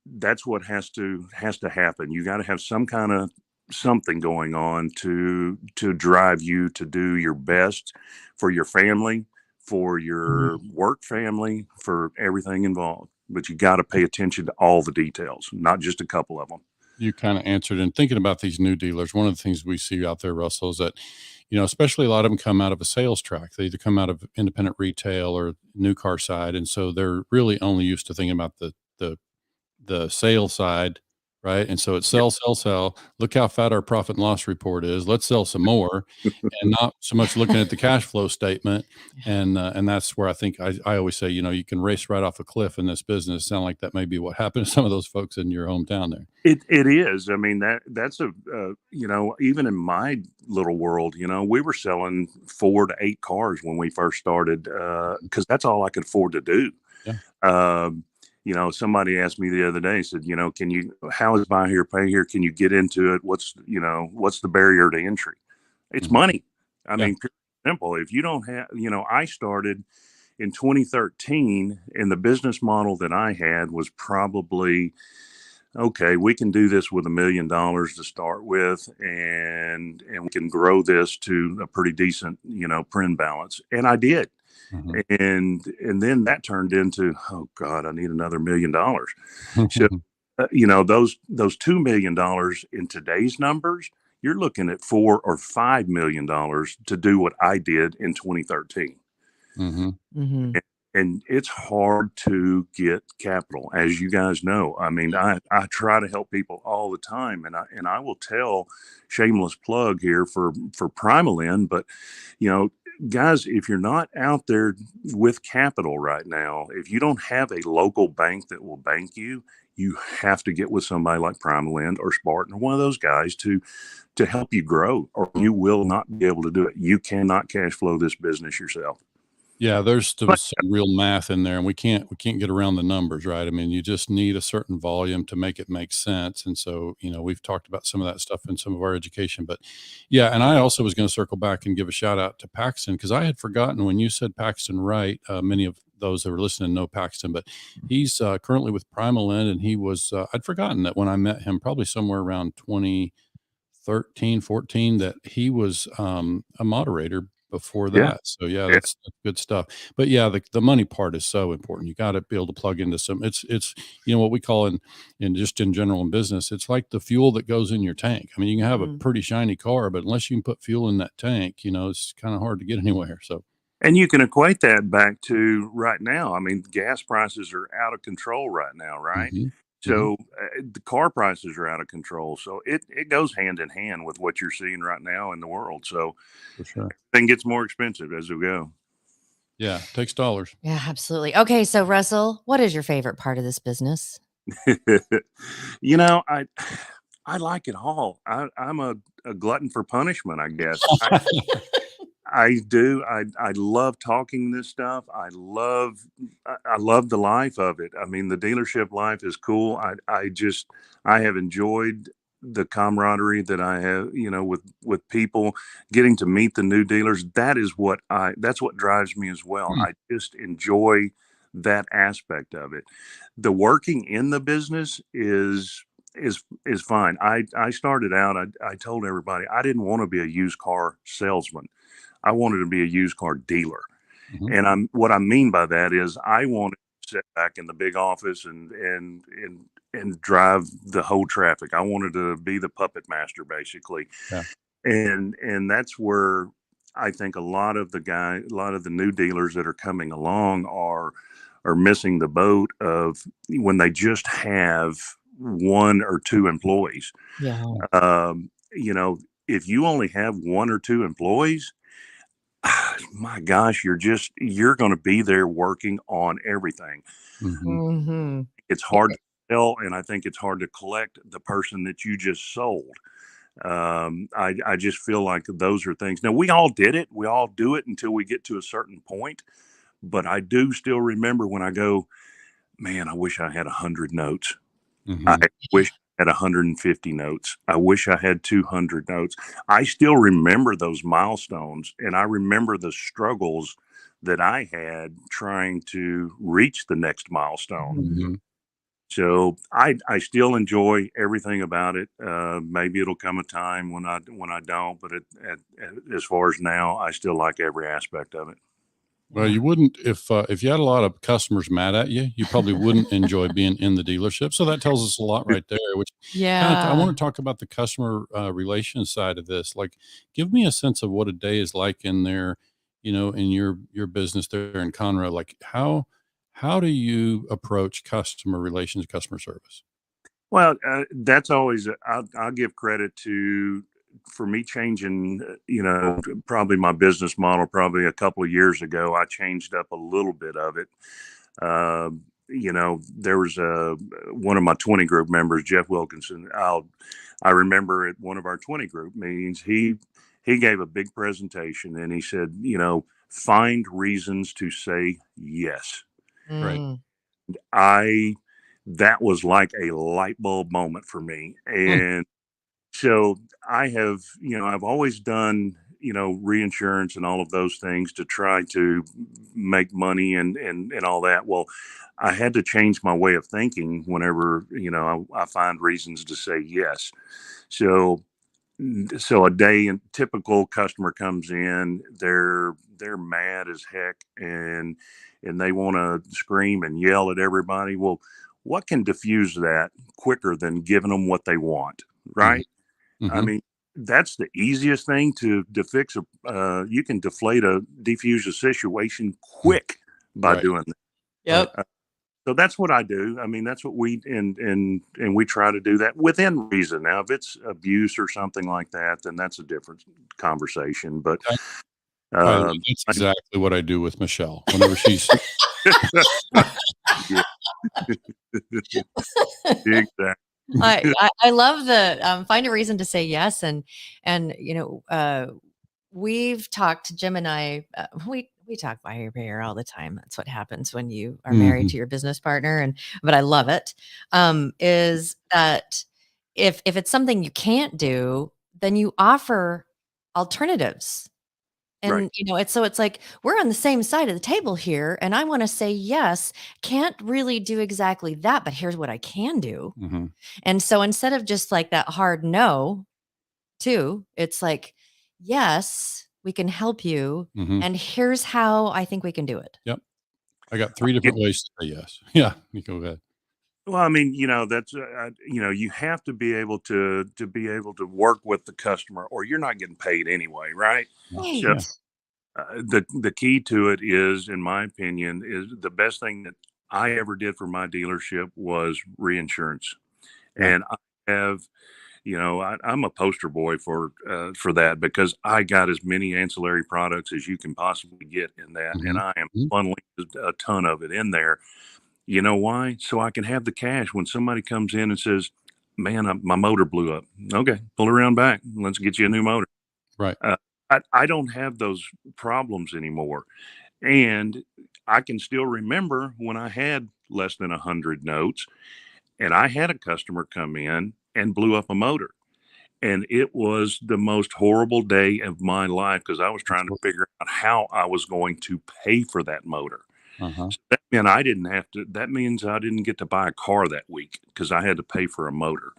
[SPEAKER 4] that's what has to happen. You got to have some kind of something going on to drive you to do your best for your family, for your work family, for everything involved. But you got to pay attention to all the details, not just a couple of them.
[SPEAKER 3] You kind of answered. And thinking about these new dealers, one of the things we see out there, Russell, is that, especially a lot of them come out of a sales track. They either come out of independent retail or new car side. And so they're really only used to thinking about the sales side, right? And so it's sell, sell, sell. Look how fat our profit and loss report is. Let's sell some more, and not so much looking at the cash flow statement. And that's where I think I always say, you can race right off a cliff in this business. Sound like that may be what happened to some of those folks in your hometown there.
[SPEAKER 4] It is. I mean, that's even in my little world, we were selling 4 to 8 cars when we first started, because that's all I could afford to do.
[SPEAKER 3] Yeah.
[SPEAKER 4] Somebody asked me the other day, said, how is buy here, pay here? Can you get into it? What's the barrier to entry? It's money. I mean, pure simple. If you don't have, I started in 2013, and the business model that I had was probably, okay, we can do this with $1 million to start with, and we can grow this to a pretty decent, print balance. And I did. And then that turned into, oh God, I need another $1 million. So, those $2 million in today's numbers, you're looking at $4 or $5 million to do what I did in 2013. And it's hard to get capital, as you guys know. I mean, I try to help people all the time, and I will tell, shameless plug here for Primal End, but guys, if you're not out there with capital right now, if you don't have a local bank that will bank you, you have to get with somebody like Primal End or Spartan or one of those guys to help you grow, or you will not be able to do it. You cannot cash flow this business yourself.
[SPEAKER 3] Yeah, there's some real math in there, and we can't get around the numbers, right? I mean, you just need a certain volume to make it make sense. And so, we've talked about some of that stuff in some of our education, but yeah. And I also was going to circle back and give a shout out to Paxton, because I had forgotten when you said Paxton Wright. Many of those that were listening know Paxton, but he's currently with Primal End, and he was, I'd forgotten that when I met him, probably somewhere around 2013, 14, that he was a moderator before
[SPEAKER 4] Yeah.
[SPEAKER 3] that. So yeah, that's good stuff. But yeah, the money part is so important. You got to be able to plug into some, it's, what we call in just in general in business, it's like the fuel that goes in your tank. I mean, you can have a pretty shiny car, but unless you can put fuel in that tank, it's kind of hard to get anywhere. So.
[SPEAKER 4] And you can equate that back to right now. I mean, gas prices are out of control right now, right? So the car prices are out of control. So it goes hand in hand with what you're seeing right now in the world. So
[SPEAKER 3] for sure,
[SPEAKER 4] everything gets more expensive as we go.
[SPEAKER 3] Yeah, takes dollars.
[SPEAKER 2] Yeah, absolutely. Okay, so Russell, what is your favorite part of this business?
[SPEAKER 4] I like it all. I'm a glutton for punishment, I guess. I do. I love talking this stuff. I love the life of it. I mean, the dealership life is cool. I have enjoyed the camaraderie that I have, with people, getting to meet the new dealers. That's what drives me as well. I just enjoy that aspect of it. The working in the business is fine. I started out, I told everybody I didn't want to be a used car salesman. I wanted to be a used car dealer. And what I mean by that is I wanted to sit back in the big office and drive the whole traffic. I wanted to be the puppet master, basically.
[SPEAKER 3] Yeah.
[SPEAKER 4] And that's where I think a lot of the new dealers that are coming along are missing the boat of when they just have one or two employees.
[SPEAKER 2] Yeah.
[SPEAKER 4] If you only have one or two employees, my gosh, you're going to be there working on everything. It's hard to sell, and I think it's hard to collect the person that you just sold. I just feel like those are things. Now, we all did it. We all do it until we get to a certain point. But I do still remember when I go, man, I wish I had 100 notes. I wish I had 150 notes. I wish I had 200 notes. I still remember those milestones, and I remember the struggles that I had trying to reach the next milestone. So I still enjoy everything about it. Maybe it'll come a time when I don't, but as far as now, I still like every aspect of it.
[SPEAKER 3] Well, you wouldn't if you had a lot of customers mad at you, you probably wouldn't enjoy being in the dealership. So that tells us a lot right there. Which I want to talk about the customer relations side of this. Like, give me a sense of what a day is like in there, in your business there in Conroe. Like, how do you approach customer relations, customer service?
[SPEAKER 4] Well, that's always I'll give credit for me changing, probably my business model. Probably a couple of years ago, I changed up a little bit of it. There was one of my 20 group members, Jeff Wilkinson. I remember at one of our 20 group meetings, he gave a big presentation, and he said, find reasons to say yes.
[SPEAKER 3] Right.
[SPEAKER 4] That was like a light bulb moment for me. And so I've always done, reinsurance and all of those things to try to make money and all that. Well, I had to change my way of thinking whenever, I find reasons to say yes. So a day and typical customer comes in, they're mad as heck and they want to scream and yell at everybody. Well, what can diffuse that quicker than giving them what they want, right? I mean, that's the easiest thing to fix. You can defuse a situation quick by doing that.
[SPEAKER 2] Yep.
[SPEAKER 4] So that's what I do. I mean, that's what we and we try to do that within reason. Now, if it's abuse or something like that, then that's a different conversation. But
[SPEAKER 3] that's exactly what I do with Michelle whenever she's.
[SPEAKER 4] Exactly.
[SPEAKER 2] I love the find a reason to say yes, and we've talked, Jim and I, we talk buy here, pay here all the time. That's what happens when you are married to your business partner, but I love it. Is that if it's something you can't do, then you offer alternatives. And, it's like, we're on the same side of the table here. And I want to say, yes, can't really do exactly that, but here's what I can do. And so instead of just like that hard no too, it's like, yes, we can help you.
[SPEAKER 3] Mm-hmm.
[SPEAKER 2] And here's how I think we can do it.
[SPEAKER 3] Yep. I got 3 different ways to say yes. Yeah. You go ahead.
[SPEAKER 4] Well, I mean, that's you have to be able to work with the customer, or you're not getting paid anyway, right? So
[SPEAKER 2] Right.
[SPEAKER 4] the key to it is, in my opinion, is the best thing that I ever did for my dealership was reinsurance,
[SPEAKER 3] Yeah.
[SPEAKER 4] and I have, I'm a poster boy for that, because I got as many ancillary products as you can possibly get in that,
[SPEAKER 3] Mm-hmm.
[SPEAKER 4] and I am
[SPEAKER 3] Mm-hmm.
[SPEAKER 4] funneling a ton of it in there. You know why? So I can have the cash when somebody comes in and says, "Man, my motor blew up." Okay, pull around back. Let's get you a new motor.
[SPEAKER 3] Right.
[SPEAKER 4] Uh, I don't have those problems anymore, and I can still remember when I had less than 100 notes, and I had a customer come in and blew up a motor. And it was the most horrible day of my life, because I was trying to figure out how I was going to pay for that motor.
[SPEAKER 3] Uh-huh.
[SPEAKER 4] So that meant I didn't have to, that means I didn't get to buy a car that week because I had to pay for a motor.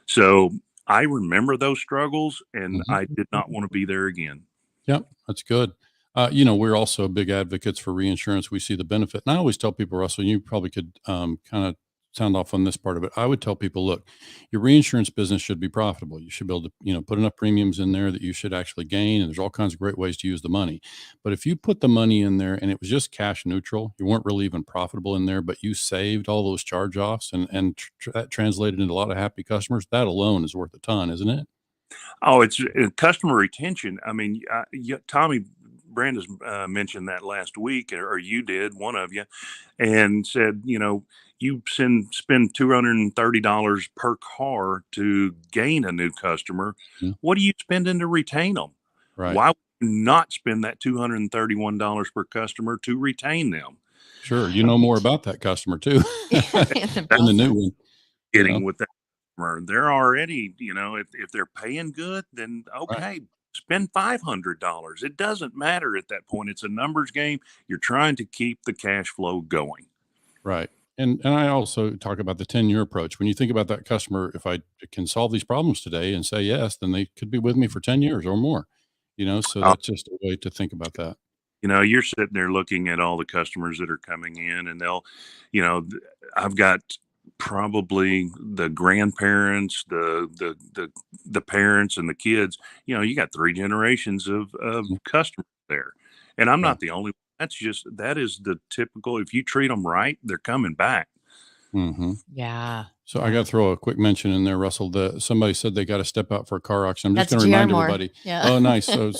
[SPEAKER 4] So I remember those struggles, and
[SPEAKER 3] Mm-hmm.
[SPEAKER 4] I did not want to be there again.
[SPEAKER 3] Yep, that's good. We're also big advocates for reinsurance. We see the benefit. And I always tell people, Russell, you probably could kind of sound off on this part of it. I would tell people, look, your reinsurance business should be profitable. You should be able to, put enough premiums in there that you should actually gain. And there's all kinds of great ways to use the money. But if you put the money in there and it was just cash neutral, you weren't really even profitable in there, but you saved all those charge offs and that translated into a lot of happy customers, that alone is worth a ton, isn't it?
[SPEAKER 4] Oh, it's customer retention. I mean, Tommy Brandis mentioned that last week, or you did, one of you, and said, you spend $230 per car to gain a new customer.
[SPEAKER 3] Yeah.
[SPEAKER 4] What are you spending to retain them?
[SPEAKER 3] Right.
[SPEAKER 4] Why would you not spend that $231 per customer to retain them?
[SPEAKER 3] Sure. You know more about that customer too than the new one.
[SPEAKER 4] Getting with that customer, they're already, if they're paying good, then
[SPEAKER 3] Right.
[SPEAKER 4] okay, spend $500. It doesn't matter at that point. It's a numbers game. You're trying to keep the cash flow going.
[SPEAKER 3] Right. And I also talk about the 10-year approach. When you think about that customer, if I can solve these problems today and say yes, then they could be with me for 10 years or more. So
[SPEAKER 4] Uh,
[SPEAKER 3] that's just a way to think about that.
[SPEAKER 4] you're sitting there looking at all the customers that are coming in, and they'll, I've got probably the grandparents, the parents, and the kids. You got 3 generations of
[SPEAKER 3] Mhm.
[SPEAKER 4] customers there, and I'm
[SPEAKER 3] Yeah.
[SPEAKER 4] not the only one. That is the typical. If you treat them right, they're coming back.
[SPEAKER 3] Mm-hmm.
[SPEAKER 2] Yeah.
[SPEAKER 3] So I got to throw a quick mention in there, Russell. Somebody said they got to step out for a car auction. I'm just
[SPEAKER 2] That's
[SPEAKER 3] going to remind
[SPEAKER 2] GR Moore.
[SPEAKER 3] everybody.
[SPEAKER 2] Yeah.
[SPEAKER 3] Oh, nice. So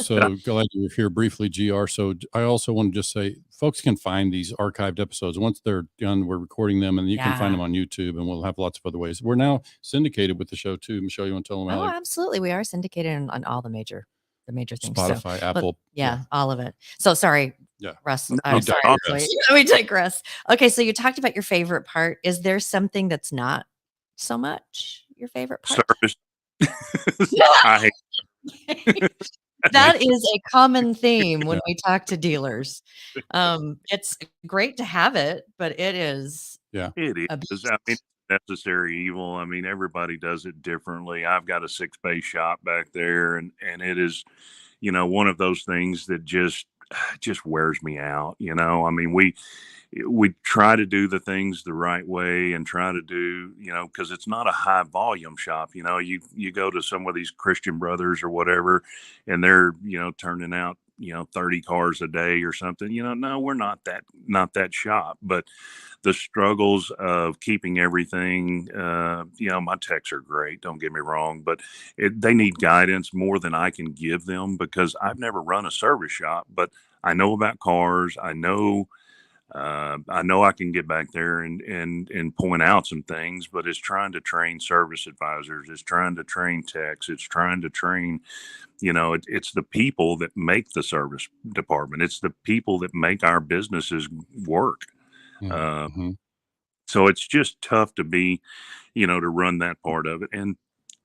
[SPEAKER 3] glad you were here briefly, GR. So I also want to just say, folks can find these archived episodes once they're done. We're recording them, and you can find them on YouTube, and we'll have lots of other ways. We're now syndicated with the show too. Michelle, you want to tell them how?
[SPEAKER 2] Oh, absolutely. We are syndicated on all the major things.
[SPEAKER 3] Spotify, Apple.
[SPEAKER 2] Yeah, all of it. So sorry.
[SPEAKER 3] Yeah.
[SPEAKER 2] Russ.
[SPEAKER 4] No,
[SPEAKER 2] I'm sorry.
[SPEAKER 3] digress.
[SPEAKER 2] We digress. Okay, so you talked about your favorite part. Is there something that's not so much your favorite part?
[SPEAKER 4] Service. I hate
[SPEAKER 2] That is a common theme when we talk to dealers. It's great to have it, but it is.
[SPEAKER 3] Yeah.
[SPEAKER 4] It
[SPEAKER 2] a
[SPEAKER 4] is.
[SPEAKER 2] beast.
[SPEAKER 4] I mean, it's necessary evil. I mean, everybody does it differently. I've got a 6-bay shop back there, and it is, one of those things that just wears me out. I mean, we try to do the things the right way, and try to do, because it's not a high volume shop. You go to some of these Christian Brothers or whatever, and they're, turning out, 30 cars a day or something. No, we're not that shop. But the struggles of keeping everything, my techs are great, don't get me wrong, but they need guidance more than I can give them, because I've never run a service shop. But I know about cars. I know I can get back there and point out some things, but it's trying to train service advisors. It's trying to train techs. It's trying to train, it's the people that make the service department. It's the people that make our businesses work.
[SPEAKER 3] Mm-hmm.
[SPEAKER 4] So it's just tough to be, to run that part of it. And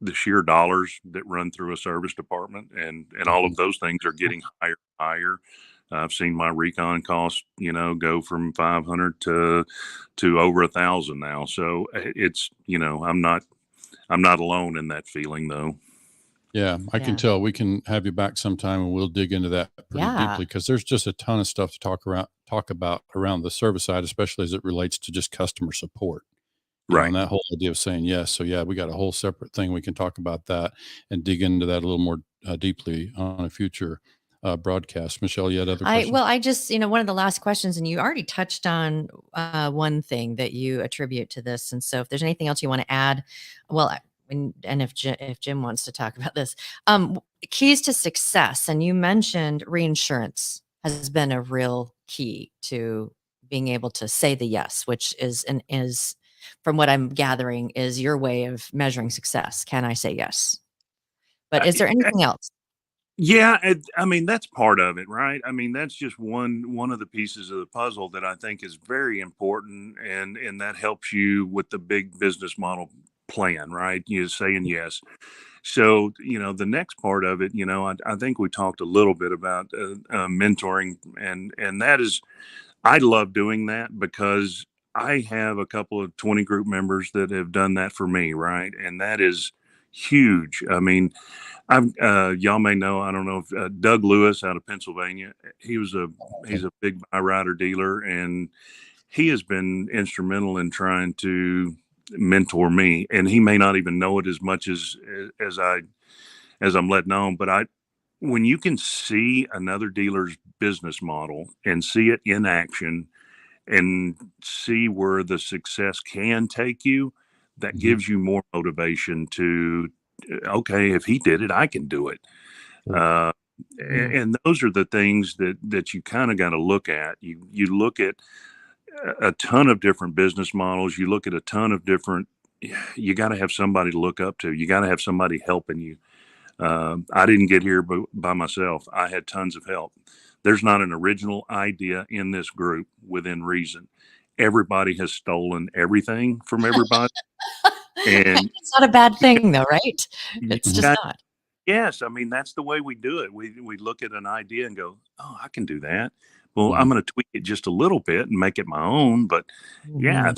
[SPEAKER 4] the sheer dollars that run through a service department, and all of those things are getting higher and higher. I've seen my recon cost, go from 500 to over 1,000 now. So it's, I'm not alone in that feeling, though.
[SPEAKER 3] Yeah, I can tell. We can have you back sometime and we'll dig into that pretty deeply, because there's just a ton of stuff to talk about around the service side, especially as it relates to just customer support.
[SPEAKER 4] Right.
[SPEAKER 3] And that whole idea of saying yes. So yeah, we got a whole separate thing. We can talk about that and dig into that a little more deeply on a future broadcast. Michelle, you had other questions?
[SPEAKER 2] I just, one of the last questions, and you already touched on one thing that you attribute to this. And so if there's anything else you want to add, and if Jim wants to talk about this, keys to success. And you mentioned reinsurance has been a real key to being able to say the yes, which is from what I'm gathering, is your way of measuring success. Can I say yes? But is there anything else?
[SPEAKER 4] Yeah, I mean, that's part of it, right? I mean, that's just one of the pieces of the puzzle that I think is very important, and that helps you with the big business model plan, right? You're saying yes. So, the next part of it, I think we talked a little bit about mentoring, and that is, I love doing that because I have a couple of 20 group members that have done that for me, right? And that is huge. I mean, y'all may know, I don't know if Doug Lewis out of Pennsylvania, he's a big buy rider dealer, and he has been instrumental in trying to mentor me. And he may not even know it as much as I'm letting on, but when you can see another dealer's business model and see it in action and see where the success can take you, that gives you more motivation to, okay, if he did it, I can do it. And those are the things that you kind of got to look at. You look at a ton of different business models. You look at a ton of different, you got to have somebody to look up to. You got to have somebody helping you. I didn't get here by myself. I had tons of help. There's not an original idea in this group within reason. Everybody has stolen everything from everybody. And
[SPEAKER 2] it's not a bad thing though, right? It's just not.
[SPEAKER 4] Yes. I mean, that's the way we do it. We look at an idea and go, oh, I can do that. Well, I'm going to tweak it just a little bit and make it my own. But yeah,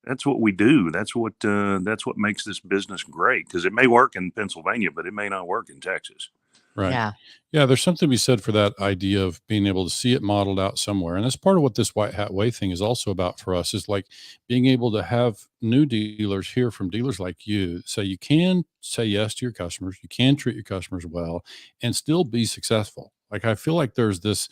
[SPEAKER 4] that's what we do. That's what makes this business great, because it may work in Pennsylvania, but it may not work in Texas.
[SPEAKER 3] Right. Yeah. There's something to be said for that idea of being able to see it modeled out somewhere. And that's part of what this White Hat Way thing is also about for us, is like being able to have new dealers hear from dealers like you. So you can say yes to your customers, you can treat your customers well and still be successful. Like, I feel like there's this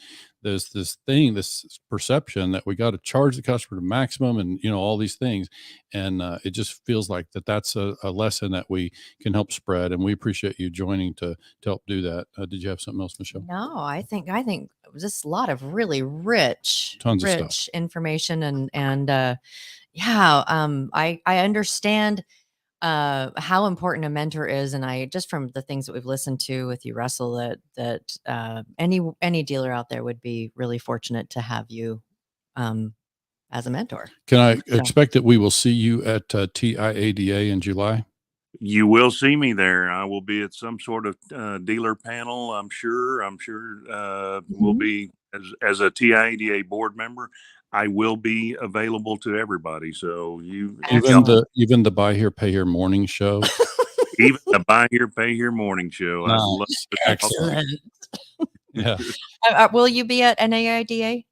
[SPEAKER 3] perception that we got to charge the customer to maximum and, all these things. And it just feels like that's a lesson that we can help spread. And we appreciate you joining to help do that. Did you have something else, Michelle?
[SPEAKER 2] No, I think just a lot of really rich information and I understand how important a mentor is. And I just, from the things that we've listened to with you, Russell, that any dealer out there would be really fortunate to have you as a mentor.
[SPEAKER 3] Can I expect that we will see you at TIADA in July?
[SPEAKER 4] You will see me there. I will be at some sort of dealer panel. I'm sure we'll be as a TIADA board member. I will be available to everybody. So
[SPEAKER 3] even the Buy Here, Pay Here morning show.
[SPEAKER 4] Even the Buy Here, Pay Here morning show.
[SPEAKER 3] Nice.
[SPEAKER 4] I love it.
[SPEAKER 2] Excellent.
[SPEAKER 3] Yeah.
[SPEAKER 2] Will you be at NAIDA?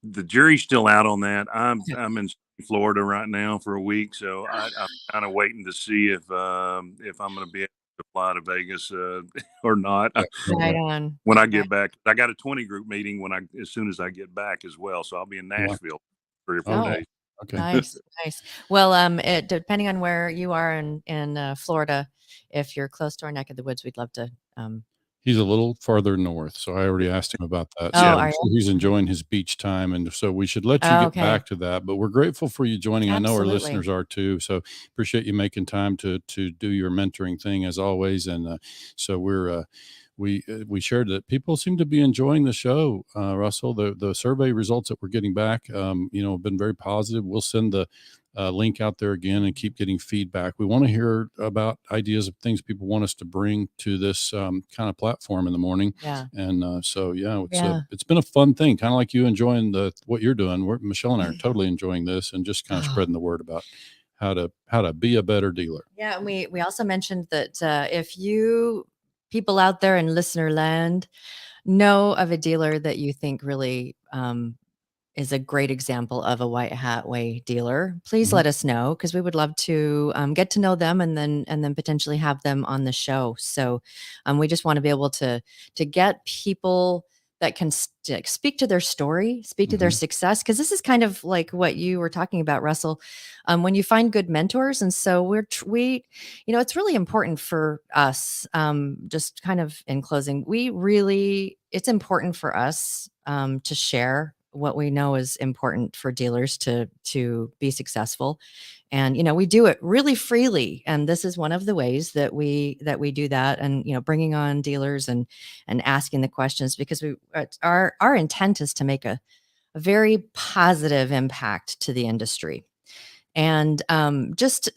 [SPEAKER 4] The jury's still out on that. I'm in Florida right now for a week, so I'm kind of waiting to see if I'm going to be able to fly to Vegas or not.
[SPEAKER 2] Right on.
[SPEAKER 4] When I get back, I got a 20 group meeting as soon as I get back as well. So I'll be in Nashville 3 or 4 days.
[SPEAKER 2] Okay. Nice. Well, depending on where you are in Florida, if you're close to our neck of the woods, we'd love to.
[SPEAKER 3] He's a little farther north, so I already asked him about that. So I'm sure he's enjoying his beach time, and so we should let you get back to that. But we're grateful for you joining. Absolutely. I know our listeners are too. So appreciate you making time to do your mentoring thing as always. And so we shared that people seem to be enjoying the show. Russell, the survey results that we're getting back, have been very positive. We'll send the link out there again and keep getting feedback. We want to hear about ideas of things people want us to bring to this kind of platform in the morning. Yeah. And it's been a fun thing, kind of like you enjoying what you're doing. Michelle and I are totally enjoying this and just kind of spreading the word about how to be a better dealer.
[SPEAKER 2] Yeah. And we also mentioned that if you people out there in listener land know of a dealer that you think really is a great example of a white hat way dealer, please let us know, because we would love to get to know them and then potentially have them on the show. So we just want to be able to get people that can speak to their story, speak to their success, because this is kind of like what you were talking about, Russell. When you find good mentors, and so we it's really important for us. Just kind of in closing, it's important for us to share what we know is important for dealers to be successful. And we do it really freely, and this is one of the ways that we do that. And bringing on dealers and asking the questions, because our intent is to make a very positive impact to the industry. And just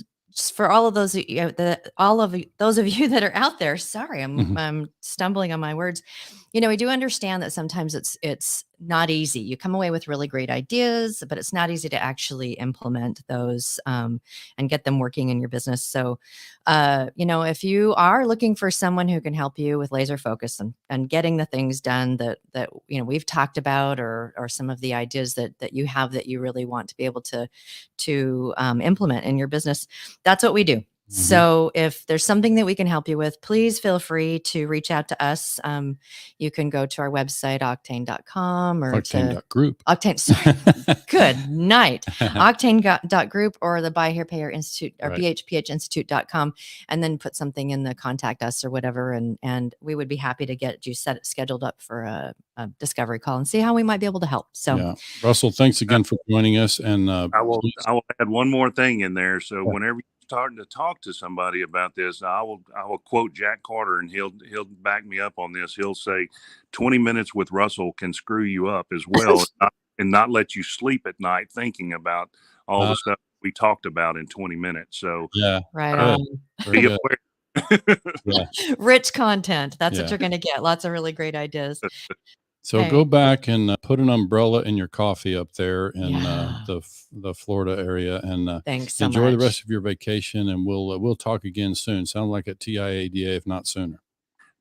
[SPEAKER 2] for all of those those of you that are out there, sorry, I'm stumbling on my words. We do understand that sometimes it's not easy. You come away with really great ideas, but it's not easy to actually implement those and get them working in your business. So, if you are looking for someone who can help you with laser focus and getting the things done that we've talked about, or some of the ideas that you have that you really want to be able to implement in your business, that's what we do. So if there's something that we can help you with, please feel free to reach out to us. You can go to our website, octane.com, or
[SPEAKER 3] Octane.group.
[SPEAKER 2] Octane, sorry. Good night. Octane.group, or the Buy Here Pay Here Institute, or BHPH Institute.com, and then put something in the contact us or whatever. And we would be happy to get you scheduled up for a discovery call and see how we might be able to help. So
[SPEAKER 3] Russell, thanks again for joining us. And
[SPEAKER 4] I will add one more thing in there. So whenever starting to talk to somebody about this, I will quote Jack Carter, and he'll back me up on this. He'll say 20 minutes with Russell can screw you up as well, and not let you sleep at night thinking about all the stuff we talked about in 20 minutes. So
[SPEAKER 2] right on.
[SPEAKER 4] Be aware.
[SPEAKER 2] Rich content. That's what you're going to get. Lots of really great ideas.
[SPEAKER 3] So go back and put an umbrella in your coffee up there in the Florida area, and
[SPEAKER 2] thanks so
[SPEAKER 3] enjoy
[SPEAKER 2] much.
[SPEAKER 3] the rest of your vacation. And we'll talk again soon. Sound like at TIADA, if not sooner.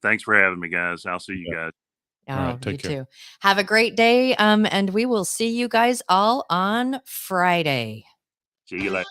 [SPEAKER 4] Thanks for having me, guys. I'll see you guys.
[SPEAKER 2] All right, take care. Too. Have a great day. And we will see you guys all on Friday.
[SPEAKER 4] See you later.